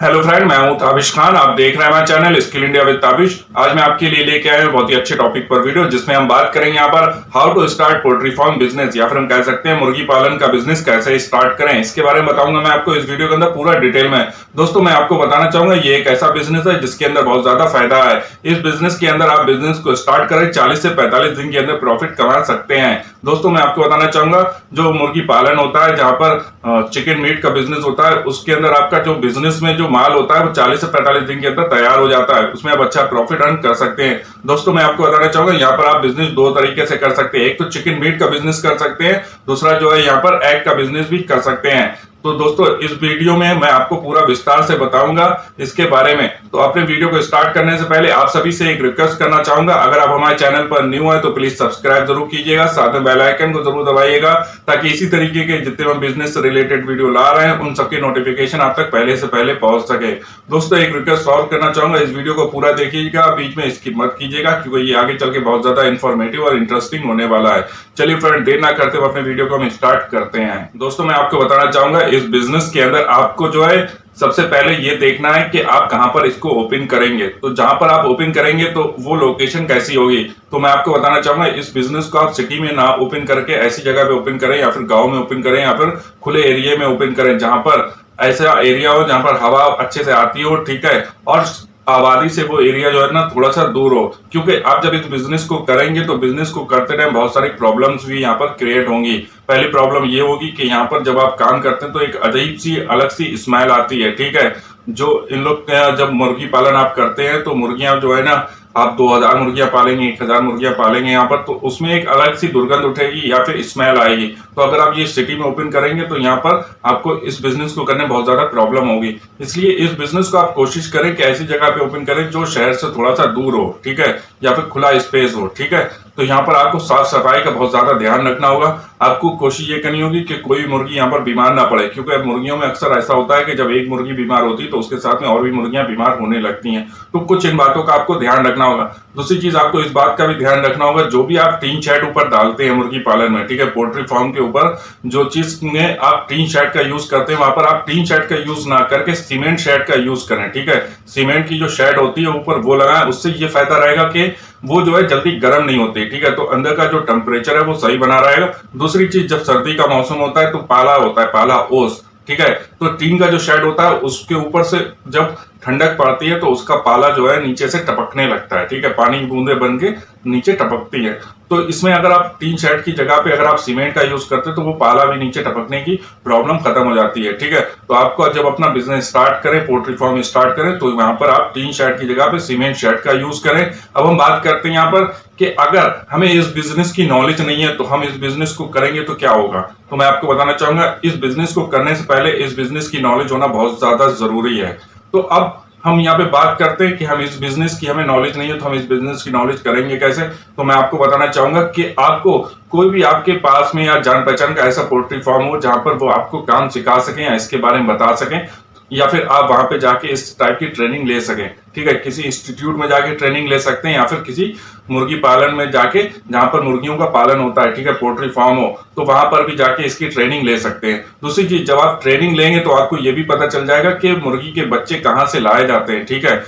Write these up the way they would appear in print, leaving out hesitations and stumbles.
Hello friend, मैं हूं ताबिश खान। आप देख रहे हैं हमारा channel skill India with Tabish. आज मैं आपके लिए लेके आया हूं बहुत ही अच्छे टॉपिक पर वीडियो, जिसमें हम बात करेंगे यहाँ पर how to start poultry farm business, या फिर हम कह सकते हैं मुर्गी पालन का बिजनेस कैसे स्टार्ट करें। इसके बारे में बताऊंगा मैं आपको इस वीडियो के अंदर पूरा डिटेल में। दोस्तों, मैं आपको बताना चाहूंगा ये एक ऐसा बिजनेस है जिसके अंदर बहुत ज्यादा फायदा है। इस बिजनेस के अंदर आप बिजनेस को स्टार्ट करें 40 से 45 दिन के अंदर प्रॉफिट कमा सकते हैं। दोस्तों, मैं आपको बताना चाहूंगा जो मुर्गी पालन होता है, जहां पर चिकन मीट का बिजनेस होता है, उसके अंदर आपका जो बिजनेस में जो माल होता है वो 40 से 45 दिन के अंदर तैयार हो जाता है। उसमें आप अच्छा प्रॉफिट अर्न कर सकते हैं। दोस्तों, मैं आपको बताना चाहूंगा यहाँ पर आप बिजनेस दो तरीके से कर सकते हैं। एक तो चिकन मीट का बिजनेस कर सकते हैं, दूसरा जो है यहाँ पर एग का बिजनेस भी कर सकते हैं। तो दोस्तों, इस वीडियो में मैं आपको पूरा विस्तार से बताऊंगा इसके बारे में। तो अपने वीडियो को स्टार्ट करने से पहले आप सभी से एक रिक्वेस्ट करना चाहूंगा, अगर आप हमारे चैनल पर न्यू है तो प्लीज सब्सक्राइब जरूर कीजिएगा, साथ में बेल आइकन को जरूर दबाइएगा, ताकि इसी तरीके के जितने हम बिजनेस से रिलेटेड वीडियो ला रहे हैं उन सबके नोटिफिकेशन आप तक पहले से पहले पहुंच सके। दोस्तों, एक रिक्वेस्ट और करना चाहूंगा, इस वीडियो को पूरा देखिएगा, बीच में स्किप मत कीजिएगा, क्योंकि ये आगे चल के बहुत ज्यादा इंफॉर्मेटिव और इंटरेस्टिंग होने वाला है। चलिए फ्रेंड, देर ना करते हुए अपने वीडियो को हम स्टार्ट करते हैं। दोस्तों, मैं आपको बताना चाहूंगा इस बिजनेस के अंदर आपको जो है सबसे पहले ये देखना है कि आप कहां पर इसको ओपन करेंगे। तो जहां पर आप ओपन करेंगे तो वो लोकेशन कैसी होगी। तो मैं आपको बताना चाहूंगा इस बिजनेस को आप सिटी में ना ओपन करके ऐसी जगह पे ओपन करें, या फिर गांव में ओपन करें, या फिर खुले एरिया में ओपन करें, जहां पर ऐसा एरिया हो जहां पर हवा अच्छे से आती हो, ठीक है, और आबादी से वो एरिया जो है ना थोड़ा सा दूर हो। क्योंकि आप जब इस बिजनेस को करेंगे तो बिजनेस को करते टाइम बहुत सारी प्रॉब्लम्स भी यहाँ पर क्रिएट होंगी। पहली प्रॉब्लम ये होगी कि यहाँ पर जब आप काम करते हैं तो एक अजीब सी अलग सी स्मेल आती है, ठीक है। जो इन लोग जब मुर्गी पालन आप करते हैं तो मुर्गियां जो है ना, आप 2000 मुर्गियां पालेंगे, 1000 मुर्गियां पालेंगे यहाँ पर, तो उसमें एक अलग सी दुर्गंध उठेगी या फिर स्मेल आएगी। तो अगर आप ये सिटी में ओपन करेंगे तो यहाँ पर आपको इस बिजनेस को करने में बहुत ज्यादा प्रॉब्लम होगी। इसलिए इस बिजनेस को आप कोशिश करें कि ऐसी जगह पे ओपन करें जो शहर से थोड़ा सा दूर हो, ठीक है, या फिर खुला स्पेस हो, ठीक है। तो यहाँ पर आपको साफ सफाई का बहुत ज्यादा ध्यान रखना होगा। आपको कोशिश ये करनी होगी कि कोई मुर्गी यहाँ पर बीमार ना पड़े, क्योंकि मुर्गियों में अक्सर ऐसा होता है कि जब एक मुर्गी बीमार होती है तो उसके साथ में और भी मुर्गियां बीमार होने लगती हैं। तो कुछ इन बातों का आपको ध्यान रखना होगा। दूसरी चीज, आपको इस बात का भी ध्यान रखना होगा, जो भी आप टीन शेड ऊपर डालते हैं मुर्गी पालन में, ठीक है, पोल्ट्री फार्म के ऊपर जो चीज में आप टीन शेड का यूज करते हैं, वहां पर आप टीन शेड का यूज ना करके सीमेंट शेड का यूज करें, ठीक है। सीमेंट की जो शेड होती है ऊपर वो लगाएं, उससे ये फायदा रहेगा कि वो जो है जल्दी गर्म नहीं होती, ठीक है, तो अंदर का जो टेम्परेचर है वो सही बना रहेगा। दूसरी चीज, जब सर्दी का मौसम होता है तो पाला होता है, पाला ओस, ठीक है, तो टीन का जो शेड होता है उसके ऊपर से जब ठंडक पड़ती है तो उसका पाला जो है नीचे से टपकने लगता है, ठीक है, पानी की बूंदे बन के नीचे टपकती है। तो इसमें अगर आप टीन शेड की जगह पे अगर आप सीमेंट का यूज करते हैं तो वो पाला भी नीचे टपकने की प्रॉब्लम खत्म हो जाती है, ठीक है। तो आपको जब अपना बिजनेस स्टार्ट करें, पोल्ट्री फार्म स्टार्ट करें, तो वहां पर आप टीन शेड की जगह पे सीमेंट शेड का यूज करें। अब हम बात करते हैं यहाँ पर कि अगर हमें इस बिजनेस की नॉलेज नहीं है तो हम इस बिजनेस को करेंगे तो क्या होगा। तो मैं आपको बताना चाहूंगा इस बिजनेस को करने से पहले इस बिजनेस की नॉलेज होना बहुत ज्यादा जरूरी है। तो अब हम यहाँ पे बात करते हैं कि हम इस बिजनेस की हमें नॉलेज नहीं है तो हम इस बिजनेस की नॉलेज करेंगे कैसे। तो मैं आपको बताना चाहूंगा कि आपको कोई भी आपके पास में या जान पहचान का ऐसा पोल्ट्री फार्म हो जहां पर वो आपको काम सिखा सकें या इसके बारे में बता सकें, या फिर आप वहां पे जाके इस टाइप की ट्रेनिंग ले सकें, ठीक है। किसी इंस्टीट्यूट में जाके ट्रेनिंग ले सकते हैं, या फिर किसी मुर्गी पालन में जाके जहां पर मुर्गियों का पालन होता है, ठीक है, पोल्ट्री फार्म हो, तो वहां पर भी जाके इसकी ट्रेनिंग ले सकते हैं। दूसरी चीज, जब आप ट्रेनिंग लेंगे तो आपको ये भी पता चल जाएगा कि मुर्गी के बच्चे कहाँ से लाए जाते हैं, ठीक है,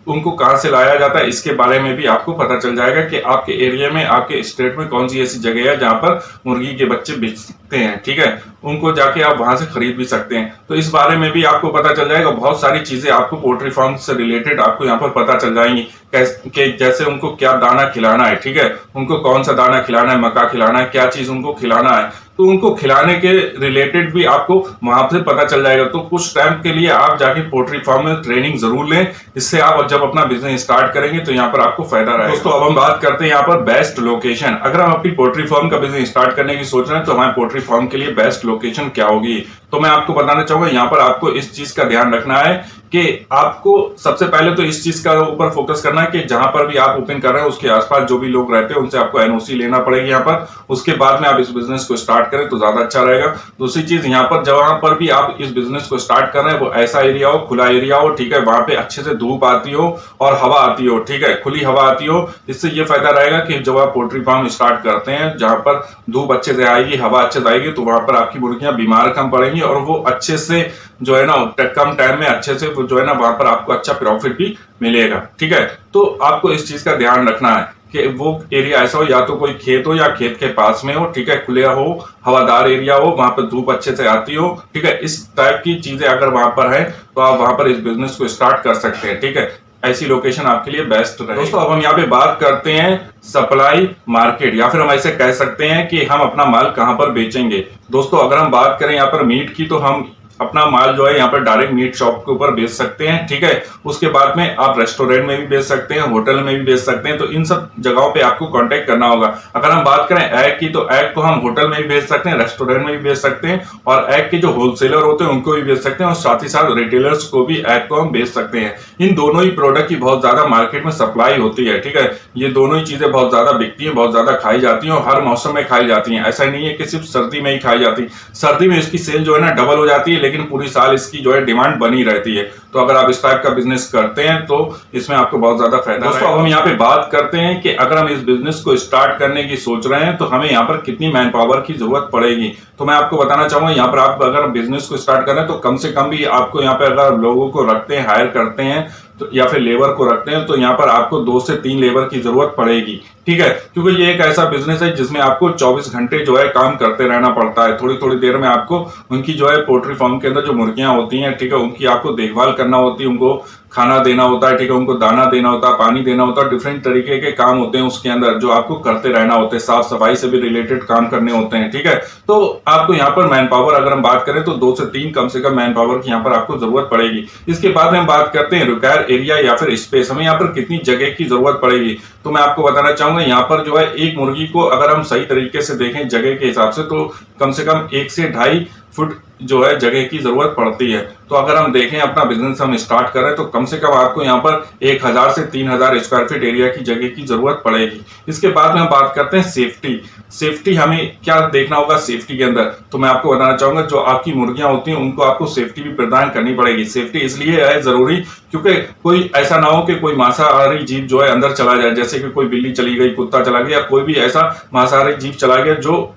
उनको कहां से लाया जाता है, इसके बारे में भी आपको पता चल जाएगा कि आपके एरिया में, आपके स्टेट में कौन सी ऐसी जगह है जहां पर मुर्गी के बच्चे बिकते हैं, ठीक है, उनको जाके आप वहां से खरीद भी सकते हैं। तो इस बारे में भी आपको पता चल जाएगा। बहुत सारी चीजें आपको पोल्ट्री फार्म से रिलेटेड आपको यहाँ पर पता चल जाएंगी कि जैसे उनको क्या दाना खिलाना है, ठीक है, उनको कौन सा दाना खिलाना है, मक्का खिलाना है, क्या चीज उनको खिलाना है, तो उनको खिलाने के रिलेटेड भी आपको वहां से पता चल जाएगा। तो कुछ टाइम के लिए आप जाके पोल्ट्री फार्म में ट्रेनिंग जरूर लें, इससे आप जब अपना बिजनेस स्टार्ट करेंगे तो यहाँ पर आपको फायदा रहेगा। दोस्तों, अब हम बात करते हैं यहाँ पर बेस्ट लोकेशन। अगर हम अपनी पोल्ट्री फार्म का बिजनेस स्टार्ट करने की सोच रहे हैं तो हमारे पोल्ट्री फार्म के लिए बेस्ट लोकेशन क्या होगी। तो मैं आपको बताना चाहूंगा यहाँ पर आपको इस चीज का ध्यान रखना है कि आपको सबसे पहले तो इस चीज का ऊपर फोकस करना है कि जहां पर भी आप ओपन कर रहे हैं उसके आसपास जो भी लोग रहते हैं उनसे आपको एनओसी लेना पड़ेगी यहाँ पर। उसके बाद में आप इस बिजनेस को स्टार्ट करें तो ज्यादा अच्छा रहेगा। दूसरी चीज, यहाँ पर जहां पर भी आप इस बिजनेस को स्टार्ट कर रहे हैं वो ऐसा एरिया हो, खुला एरिया हो, ठीक है, वहां पे अच्छे से धूप आती हो और हवा आती हो, ठीक है, खुली हवा आती हो। इससे ये फायदा रहेगा कि जब आप पोल्ट्री फार्म स्टार्ट करते हैं जहां पर धूप अच्छे से आएगी, हवा अच्छे से आएगी, तो वहां पर आपकी मुर्गियां बीमार कम पड़ेंगी और वो अच्छे से जो है ना कम टाइम में अच्छे से जो है ना वहां पर आपको अच्छा प्रॉफिट भी मिलेगा। ठीक है, तो आपको इस चीज का ध्यान रखना है कि वो एरिया ऐसा हो, या तो कोई खेत हो या खेत के पास में हो, ठीक है, खुले हो, हवादार एरिया हो, वहां पर धूप अच्छे से आती हो। ठीक है, इस टाइप की चीजें अगर वहां पर है तो आप वहां पर इस बिजनेस को स्टार्ट कर सकते हैं। ठीक है, ऐसी लोकेशन आपके लिए बेस्ट रहेगी। दोस्तों अब हम यहाँ पे बात करते हैं सप्लाई मार्केट, या फिर हम ऐसे कह सकते हैं कि हम अपना माल कहां पर बेचेंगे। दोस्तों अगर हम बात करें यहाँ पर मीट की, तो हम अपना माल जो है यहाँ पर डायरेक्ट मीट शॉप के ऊपर बेच सकते हैं। ठीक है, उसके बाद में आप रेस्टोरेंट में भी बेच सकते हैं, होटल में भी बेच सकते हैं, तो इन सब जगहों पे आपको कांटेक्ट करना होगा। अगर हम बात करें एग की, तो एग को हम होटल में भी बेच सकते हैं, रेस्टोरेंट में भी बेच सकते हैं, और एग के जो होलसेलर होते हैं उनको भी बेच सकते हैं, और साथ ही साथ रिटेलर्स को भी एग को हम बेच सकते हैं। इन दोनों ही प्रोडक्ट की बहुत ज्यादा मार्केट में सप्लाई होती है। ठीक है, ये दोनों ही चीजें बहुत ज्यादा बिकती है, बहुत ज्यादा खाई जाती है, और हर मौसम में खाई जाती है। ऐसा नहीं है कि सिर्फ सर्दी में ही खाई जाती, सर्दी में इसकी सेल जो है ना डबल हो जाती है, लेकिन पूरी साल की जो है डिमांड बनी रहती है। तो अगर आप इस टाइप का बिजनेस करते हैं तो इसमें आपको बहुत ज्यादा फायदा है। दोस्तों अब हम यहाँ पे बात करते हैं कि अगर हम इस बिजनेस को स्टार्ट करने की सोच रहे हैं तो हमें यहाँ पर कितनी मैन पावर की जरूरत पड़ेगी। तो मैं आपको बताना चाहूंगा, यहाँ पर आप अगर बिजनेस को स्टार्ट कर रहे हैं तो कम से कम भी आपको यहाँ पे अगर लोगों को रखते हैं, हायर करते हैं तो, या फिर लेबर को रखते हैं, तो यहाँ पर आपको 2 से 3 लेबर की जरूरत पड़ेगी। ठीक है, क्योंकि ये एक ऐसा बिजनेस है जिसमें आपको 24 घंटे जो है काम करते रहना पड़ता है। थोड़ी थोड़ी देर में आपको उनकी जो है पोल्ट्री फार्म के अंदर जो मुर्गियां होती हैं, ठीक है, उनकी आपको देखभाल करना होती है, उनको खाना देना होता है, ठीक है, उनको दाना देना होता है, पानी देना होता है, डिफरेंट तरीके के काम होते हैं उसके अंदर जो आपको करते रहना होते हैं, साफ सफाई से भी रिलेटेड काम करने होते हैं। ठीक है, तो आपको यहाँ पर मैन पावर अगर हम बात करें तो 2 से 3 कम से कम मैन पावर की यहाँ पर आपको जरूरत पड़ेगी। इसके बाद में हम बात करते हैं रिक्वायर एरिया या फिर स्पेस, हमें यहाँ पर कितनी जगह की जरूरत पड़ेगी। तो मैं आपको बताना चाहूंगा, यहाँ पर जो है एक मुर्गी को अगर हम सही तरीके से देखें जगह के हिसाब से, तो कम से कम 1 से 2.5 फुट जो है जगह की जरूरत पड़ती है। तो अगर हम देखें अपना बिजनेस हम स्टार्ट करें तो कम से कम आपको यहाँ पर 1000 से 3000 स्क्वायर फीट एरिया की जगह की जरूरत पड़ेगी। इसके बाद में हम बात करते हैं सेफ्टी। सेफ्टी हमें क्या देखना होगा सेफ्टी के अंदर, तो मैं आपको बताना चाहूंगा जो आपकी मुर्गियां होती हैं उनको आपको सेफ्टी भी प्रदान करनी पड़ेगी। सेफ्टी इसलिए है जरूरी क्योंकि कोई ऐसा ना हो कि कोई मांसाहारी जीव जो है अंदर चला जाए, जैसे कि कोई बिल्ली चली गई, कुत्ता चला गया, या कोई भी ऐसा मांसाहारी जीव चला गया जो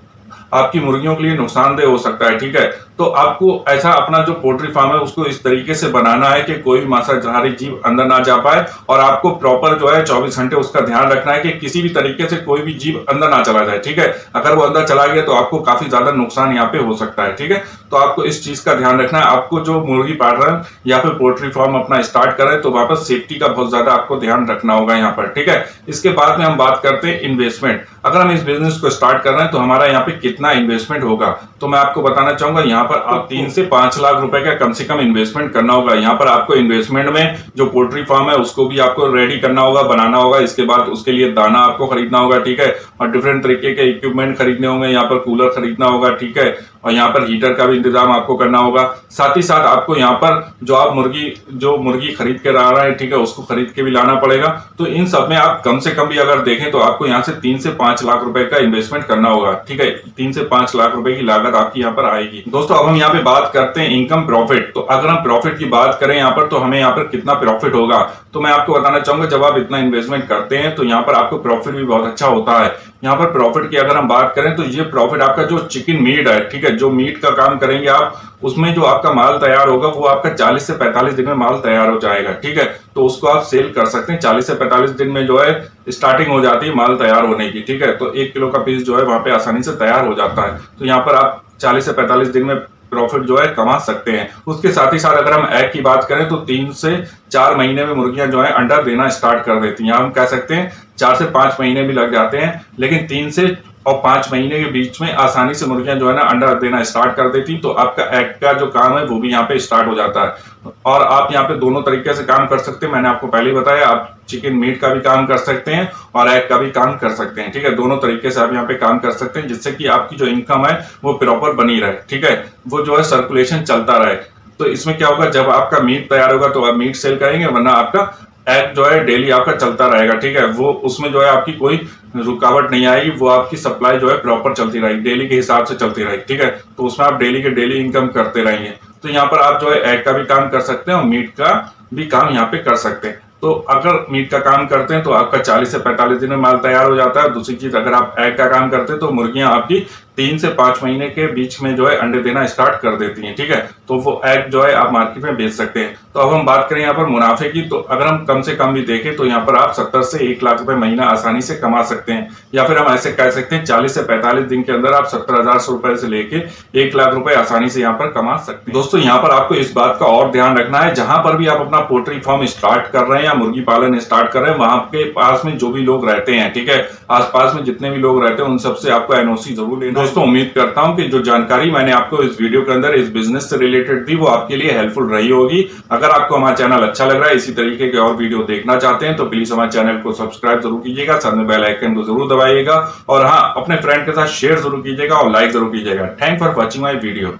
आपकी मुर्गियों के लिए नुकसानदेह हो सकता है। ठीक है, तो आपको ऐसा अपना जो पोल्ट्री फार्म है उसको इस तरीके से बनाना है कि कोई भी मांसाहारी जीव अंदर ना जा पाए, और आपको प्रॉपर जो है 24 घंटे उसका ध्यान रखना है कि किसी भी तरीके से कोई भी जीव अंदर ना चला जाए। ठीक है, अगर वो अंदर चला गया तो आपको काफी ज्यादा नुकसान यहाँ पे हो सकता है। ठीक है, तो आपको इस चीज का ध्यान रखना है। आपको जो मुर्गी पाल रहे हैं या फिर पोल्ट्री फार्म अपना स्टार्ट करें तो वहां पर सेफ्टी का बहुत ज्यादा आपको ध्यान रखना होगा यहाँ पर। ठीक है, इसके बाद में हम बात करते हैं इन्वेस्टमेंट। अगर हम इस बिजनेस को स्टार्ट कर रहे हैं तो हमारा यहाँ पे कितना इन्वेस्टमेंट होगा, तो मैं आपको बताना चाहूंगा, यहाँ पर आप 3 से 5 लाख रुपए का कम से कम इन्वेस्टमेंट करना होगा। यहाँ पर आपको इन्वेस्टमेंट में जो पोल्ट्री फार्म है उसको भी आपको रेडी करना होगा, बनाना होगा। इसके बाद उसके लिए दाना आपको खरीदना होगा। ठीक है, और डिफरेंट तरीके के इक्विपमेंट खरीदने होंगे, यहाँ पर कूलर खरीदना होगा। ठीक है, और यहाँ पर हीटर का भी इंतजाम आपको करना होगा। साथ ही साथ आपको यहाँ पर जो आप मुर्गी खरीद के ला रहे हैं, ठीक है, उसको खरीद के भी लाना पड़ेगा। तो इन सब में आप कम से कम भी अगर देखें तो आपको यहाँ से 3 से 5 लाख रुपए का इन्वेस्टमेंट करना होगा। ठीक है, 3 से 5 लाख रुपए की लागत आपकी यहाँ पर आएगी। दोस्तों अब हम यहाँ पे बात करते हैं इनकम प्रॉफिट। तो अगर हम प्रॉफिट की बात करें यहाँ पर, तो हमें यहाँ पर कितना प्रॉफिट होगा, तो मैं आपको बताना चाहूंगा, जब आप इतना इन्वेस्टमेंट करते हैं तो यहाँ पर आपको प्रॉफिट भी बहुत अच्छा होता है। यहाँ पर प्रॉफिट की अगर हम बात करें तो ये प्रॉफिट आपका जो चिकन मीट है, ठीक है, जो मीट का काम करेंगे आप, उसमें जो आपका माल तैयार होगा वो आपका 40 से 45 दिन में माल तैयार हो जाएगा। ठीक है, तो उसको आप सेल कर सकते हैं। 40 से 45 दिन में जो है स्टार्टिंग हो जाती है माल तैयार होने की। ठीक है, तो 1 किलो का पीस जो है वहां पे आसानी से तैयार हो जाता है। तो यहाँ पर आप 40 से 45 दिन में प्रॉफिट जो है कमा सकते हैं। उसके साथ ही साथ अगर हम एग की बात करें तो 3 से 4 महीने में मुर्गियां जो है अंडा देना स्टार्ट कर देती हैं। हम कह सकते हैं 4 से 5 महीने भी लग जाते हैं, लेकिन 3 से और 5 महीने के बीच में आसानी से मुर्गियां जो है ना अंडा देना स्टार्ट कर देती, तो आपका एग का जो काम है वो भी यहाँ पे स्टार्ट हो जाता है। और आप यहाँ पे दोनों तरीके से काम कर सकते हैं। मैंने आपको पहले ही बताया, आप चिकन मीट का भी काम कर सकते हैं और एग का भी काम कर सकते हैं। ठीक है, दोनों तरीके से आप यहाँ पे काम कर सकते हैं, जिससे कि आपकी जो इनकम है वो प्रॉपर बनी रहे। ठीक है, वो जो है सर्कुलेशन चलता रहे। तो इसमें क्या होगा, जब आपका मीट तैयार होगा तो आप मीट सेल करेंगे, वरना आपका एग जो है डेली आपका चलता रहेगा। ठीक है, वो उसमें जो है आपकी कोई रुकावट नहीं आएगी, वो आपकी सप्लाई जो है प्रॉपर चलती रहेगी, डेली के हिसाब से चलती रहेगी। ठीक है, तो उसमें आप डेली के डेली इनकम करते रहेंगे। तो यहाँ पर आप जो है एग का भी काम कर सकते हैं और मीट का भी काम यहाँ पे कर सकते हैं। तो अगर मीट का काम करते हैं तो आपका 40 से 45 दिन में माल तैयार हो जाता है। दूसरी चीज, अगर आप एग का काम करते हैं तो मुर्गियां आपकी 3 से 5 महीने के बीच में जो है अंडे देना स्टार्ट कर देती हैं, ठीक है। तो वो एग जो है आप मार्केट में बेच सकते हैं। तो अब हम बात करें यहाँ पर मुनाफे की, तो अगर हम कम से कम भी देखें तो यहाँ पर आप 70 से 1 लाख रुपए महीना आसानी से कमा सकते हैं, या फिर हम ऐसे कह सकते हैं 40 से 45 दिन के अंदर आप 70,000 रुपए से लेके 1 लाख रुपए आसानी से यहाँ पर कमा सकते हैं। दोस्तों यहाँ पर आपको इस बात का और ध्यान रखना है, जहां पर भी आप अपना पोल्ट्री फार्म स्टार्ट कर रहे हैं या मुर्गी पालन स्टार्ट कर रहे हैं, वहां के पास में जो भी लोग रहते हैं, ठीक है, आसपास में जितने भी लोग रहते हैं उन सबसे आपको एनओसी जरूर लेना। दोस्तों उम्मीद करता हूं कि जो जानकारी मैंने आपको इस वीडियो के अंदर इस बिजनेस से रिलेटेड दी वो आपके लिए हेल्पफुल रही होगी। अगर आपको हमारा चैनल अच्छा लग रहा है, इसी तरीके के और वीडियो देखना चाहते हैं, तो प्लीज हमारे चैनल को सब्सक्राइब जरूर कीजिएगा, साथ में बेल आइकन को जरूर दबाइएगा और हाँ, अपने फ्रेंड के साथ शेयर जरूर कीजिएगा और लाइक जरूर कीजिएगा। Thank for watching my video.